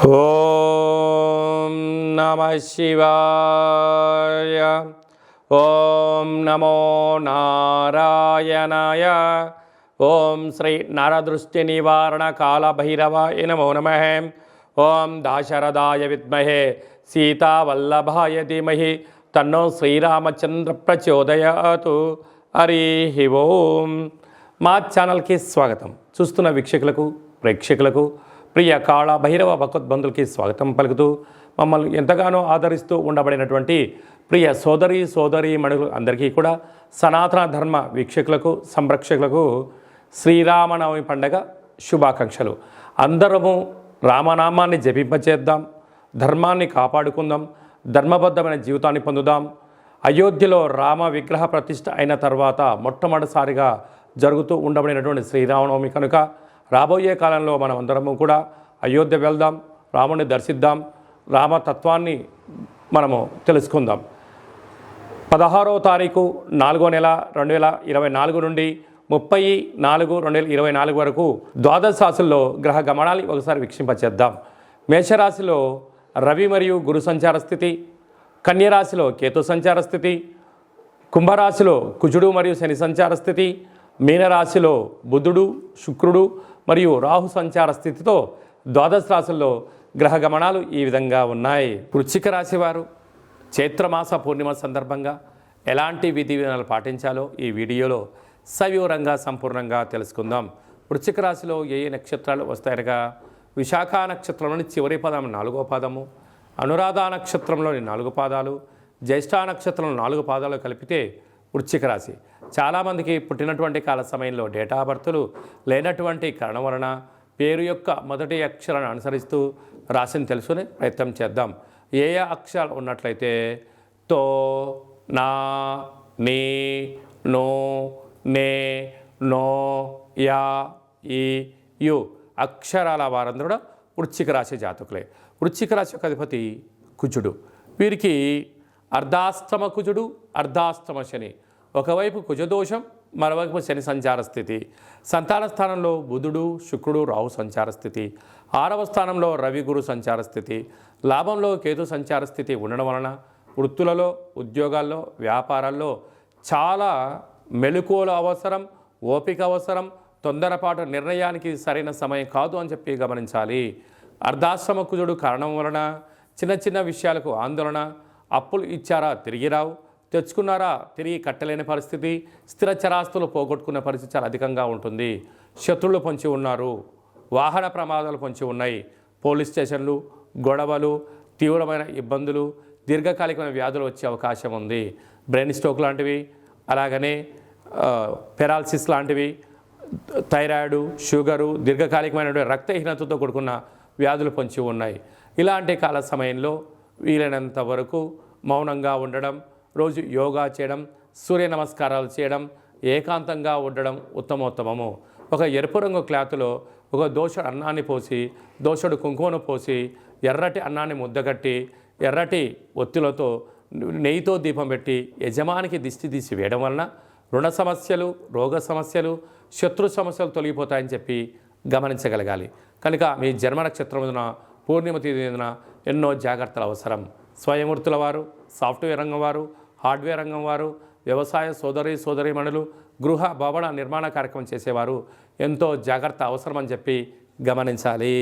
ఓం నమ శివాయ. ఓం నమో నారాయణాయ. ఓం శ్రీ నరదృష్టి నివారణ కాళభైరవాయ నమో నమః. ఓం దాశరథాయ విద్మహే సీతావల్లభాయ ధీమహి తన్నో శ్రీరామచంద్ర ప్రచోదయాతు. హరి ఓం. మా ఛానల్కి స్వాగతం. చూస్తున్న వీక్షకులకు ప్రేక్షకులకు ప్రియ కాళ భైరవ భగవద్బంధులకి స్వాగతం పలుకుతూ మమ్మల్ని ఎంతగానో ఆదరిస్తూ ఉండబడినటువంటి ప్రియ సోదరీ మణులు అందరికీ కూడా సనాతన ధర్మ వీక్షకులకు సంరక్షకులకు శ్రీరామనవమి పండగ శుభాకాంక్షలు. అందరము రామనామాన్ని జపింపచేద్దాం, ధర్మాన్ని కాపాడుకుందాం, ధర్మబద్ధమైన జీవితాన్ని పొందుదాం. అయోధ్యలో రామ విగ్రహ ప్రతిష్ఠ అయిన తర్వాత మొట్టమొదటిసారిగా జరుగుతూ ఉండబడినటువంటి శ్రీరామనవమి కనుక రాబోయే కాలంలో మనం అందరము కూడా అయోధ్య వెళ్దాం, రాముని దర్శిద్దాం, రామతత్వాన్ని మనము తెలుసుకుందాం. 16వ తారీఖు 4వ నెల 2024 నుండి 30/4/2024 వరకు ద్వాదశ రాశుల్లో గ్రహ గమనాలు ఒకసారి వీక్షింపచేద్దాం. మేషరాశిలో రవి మరియు గురు సంచార స్థితి, కన్యరాశిలో కేతు సంచార స్థితి, కుంభరాశిలో కుజుడు మరియు శని సంచార స్థితి, మీనరాశిలో బుధుడు శుక్రుడు మరియు రాహు సంచార స్థితితో ద్వాదశ రాశుల్లో గ్రహ గమనాలు ఈ విధంగా ఉన్నాయి. వృశ్చిక రాశి వారు చైత్రమాస పూర్ణిమ సందర్భంగా ఎలాంటి విధి విధానాలు పాటించాలో ఈ వీడియోలో సవివరంగా సంపూర్ణంగా తెలుసుకుందాం. వృశ్చిక రాశిలో ఏ నక్షత్రాలు వస్తాయనగా విశాఖ నక్షత్రంలోని చివరి పదం 4వ పాదము, అనురాధ నక్షత్రంలోని 4 పాదాలు, జ్యేష్ఠ నక్షత్రంలో 4 పాదాలు కలిపితే వృశ్చిక రాశి. చాలామందికి పుట్టినటువంటి కాల సమయంలో డేటా బర్తులు లేనటువంటి కారణం వలన పేరు యొక్క మొదటి అక్షరాన్ని అనుసరిస్తూ రాశిని తెలుసుకునే ప్రయత్నం చేద్దాం. ఏ అక్షరాలు ఉన్నట్లయితే తో, నా, నీ, నో, నే, నో, యా, ఈ, యు అక్షరాల వారందరూ వృశ్చిక రాశి జాతకులే. వృశ్చిక రాశి యొక్క అధిపతి కుజుడు. వీరికి అర్ధాష్టమ కుజుడు, అర్ధాష్టమ శని. ఒకవైపు కుజదోషం, మరోవైపు శని సంచార స్థితి. సంతాన స్థానంలో బుధుడు శుక్రుడు రాహు సంచార స్థితి. 6వ స్థానంలో రవి గురు సంచార స్థితి. లాభంలో కేతు సంచార స్థితి ఉండడం వలన వృత్తులలో, ఉద్యోగాల్లో, వ్యాపారాల్లో చాలా మెలకువలు అవసరం, ఓపిక అవసరం. తొందరపాటు నిర్ణయానికి సరైన సమయం కాదు అని చెప్పి గమనించాలి. అర్ధాశ్రమ కుజుడు కారణం వలన చిన్న చిన్న విషయాలకు ఆందోళన, అప్పులు ఇచ్చారా తిరిగి రావు, తెచ్చుకున్నారా తిరిగి కట్టలేని పరిస్థితి, స్థిర చరాస్తులు పోగొట్టుకునే పరిస్థితి చాలా అధికంగా ఉంటుంది. శత్రువులు పొంచి ఉన్నారు, వాహన ప్రమాదాలు పొంచి ఉన్నాయి, పోలీస్ స్టేషన్లు, గొడవలు, తీవ్రమైన ఇబ్బందులు, దీర్ఘకాలికమైన వ్యాధులు వచ్చే అవకాశం ఉంది. బ్రెయిన్ స్ట్రోక్ లాంటివి, అలాగనే పెరాలసిస్ లాంటివి, థైరాయిడ్, షుగరు, దీర్ఘకాలికమైన రక్తహీనతతో కూడుకున్న వ్యాధులు పొంచి ఉన్నాయి. ఇలాంటి కాల సమయంలో వీలైనంత వరకు మౌనంగా ఉండడం, రోజు యోగా చేయడం, సూర్య నమస్కారాలు చేయడం, ఏకాంతంగా ఉండడం ఉత్తమోత్తమము. ఒక ఎరుపు రంగు క్లాతులో ఒక దోషుడు అన్నాన్ని పోసి, దోషుడు కుంకుమను పోసి, ఎర్రటి అన్నాన్ని ముద్దగట్టి, ఎర్రటి ఒత్తులతో నెయ్యితో దీపం పెట్టి యజమానికి దిష్టి తీసి వేయడం వలన రుణ సమస్యలు, రోగ సమస్యలు, శత్రు సమస్యలు తొలగిపోతాయని చెప్పి గమనించగలగాలి. కనుక మీ జన్మ నక్షత్రమున పూర్ణిమ తేదీన ఎన్నో జాగ్రత్తలు అవసరం. స్వయంవృత్తుల వారు, సాఫ్ట్వేర్ రంగం వారు, హార్డ్వేర్ రంగం వారు, వ్యవసాయ సోదరీమణులు, గృహ భవన నిర్మాణ కార్యక్రమం చేసేవారు ఎంతో జాగ్రత్త అవసరమని చెప్పి గమనించాలి.